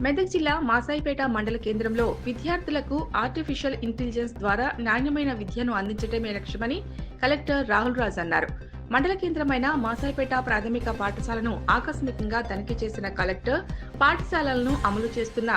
మెదక్ జిల్లా మాసాయిపేట మండల కేంద్రంలో విద్యార్థులకు ఆర్టిఫిషియల్ ఇంటెలిజెన్స్ ద్వారా నాణ్యమైన విద్యను అందించడమే లక్ష్యమని కలెక్టర్ రాహుల్ రాజ్ అన్నారు. మండల కేంద్రమైన మాసాయిపేట ప్రాథమిక పాఠశాలను ఆకస్మికంగా తనిఖీ చేసిన కలెక్టర్ పాఠశాలలను అమలు చేస్తున్న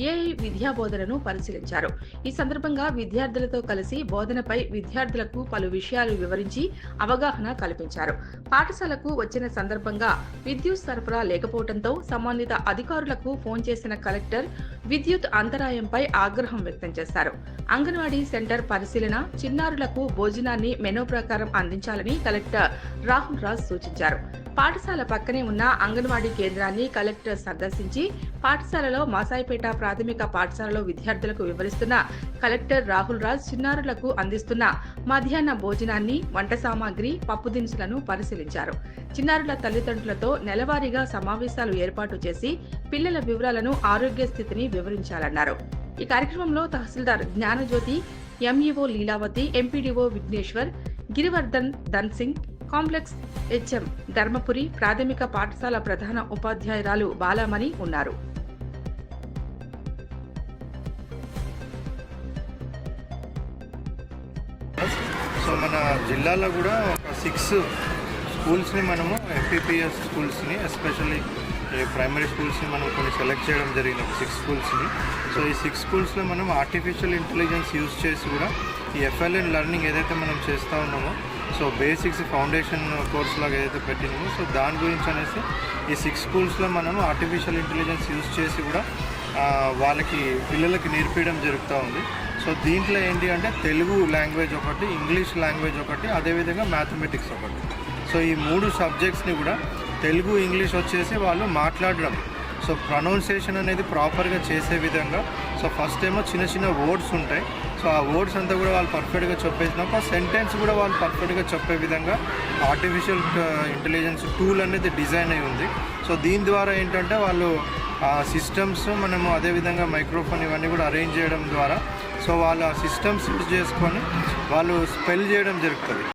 ఏఐ విద్యా బోధనను పరిశీలించారు. ఈ సందర్భంగా విద్యార్థులతో కలిసి బోధనపై విద్యార్థులకు పలు విషయాలు వివరించి అవగాహన కల్పించారు. పాఠశాలకు వచ్చిన సందర్భంగా విద్యుత్ సరఫరా లేకపోవడంతో సంబంధిత అధికారులకు ఫోన్ చేసిన కలెక్టర్ విద్యుత్ అంతరాయంపై ఆగ్రహం వ్యక్తం చేశారు. అంగన్వాడీ సెంటర్ పరిశీలన, చిన్నారులకు భోజనాన్ని మెనూ ప్రకారం అందించాలని కలెక్టర్ రాహుల్ రాజ్ సూచించారు. పాఠశాల పక్కనే ఉన్న అంగన్వాడీ కేంద్రాన్ని కలెక్టర్ సందర్శించి పాఠశాలలో మాసాయిపేట ప్రాథమిక పాఠశాలలో విద్యార్థులకు వివరిస్తున్న కలెక్టర్ రాహుల్ రాజ్ చిన్నారులకు అందిస్తున్న మధ్యాహ్న భోజనాన్ని, వంట సామాగ్రి, పప్పు దినుసులను పరిశీలించారు. చిన్నారుల తల్లిదండ్రులతో నెలవారీగా సమావేశాలు ఏర్పాటు చేసి పిల్లల వివరాలను, ఆరోగ్య స్థితిని వివరించాలన్నారు. ఈ కార్యక్రమంలో tehsildar Gnanajyothi, MEO Leelavathi, MPDO Vighneshwar, Girivardhan Dhansingh, complex HM Dharmapuri, ప్రాథమిక పాఠశాల ప్రధాన ఉపాధ్యాయురాలు బాలామణి ఉన్నారు. సో మన జిల్లాలో కూడా ఒక 6 స్కూల్స్ని మనము ఎంపీపీఎస్ స్కూల్స్ని, ఎస్పెషల్లీ ప్రైమరీ స్కూల్స్ని మనం కొన్ని సెలెక్ట్ చేయడం జరిగింది. 6 స్కూల్స్ని. సో ఈ 6 స్కూల్స్లో మనం ఆర్టిఫిషియల్ ఇంటెలిజెన్స్ యూజ్ చేసి కూడా ఈ ఎఫ్ఎల్ఎన్ లెర్నింగ్ ఏదైతే మనం చేస్తూ ఉన్నామో, సో బేసిక్స్ ఫౌండేషన్ కోర్స్ లాగా ఏదైతే పెట్టినామో, సో దాని గురించి అనేసి ఈ 6 స్కూల్స్లో మనము ఆర్టిఫిషియల్ ఇంటెలిజెన్స్ యూజ్ చేసి కూడా వాళ్ళకి పిల్లలకి నేర్పించడం జరుగుతూ ఉంది. సో దీంట్లో ఏంటి అంటే తెలుగు లాంగ్వేజ్ ఒకటి, ఇంగ్లీష్ లాంగ్వేజ్ ఒకటి, అదేవిధంగా మ్యాథమెటిక్స్ ఒకటి. సో ఈ 3 సబ్జెక్ట్స్ని కూడా తెలుగు, ఇంగ్లీష్ వచ్చేసి వాళ్ళు మాట్లాడడం, సో ప్రొనౌన్సియేషన్ అనేది ప్రాపర్గా చేసే విధంగా. సో ఫస్ట్ ఏమో చిన్న చిన్న వర్డ్స్ ఉంటాయి. సో ఆ వర్డ్స్ అంతా కూడా వాళ్ళు పర్ఫెక్ట్గా చెప్పేసినాక సెంటెన్స్ కూడా వాళ్ళు పర్ఫెక్ట్గా చెప్పే విధంగా ఆర్టిఫిషియల్ ఇంటెలిజెన్స్ టూల్ అనేది డిజైన్ అయి ఉంది. సో దీని ద్వారా ఏంటంటే వాళ్ళు ఆ సిస్టమ్స్ మనము అదేవిధంగా మైక్రోఫోన్ ఇవన్నీ కూడా అరేంజ్ చేయడం ద్వారా సో వాళ్ళు ఆ సిస్టమ్స్ యూజ్ చేసుకొని వాళ్ళు స్పెల్ చేయడం జరుగుతుంది.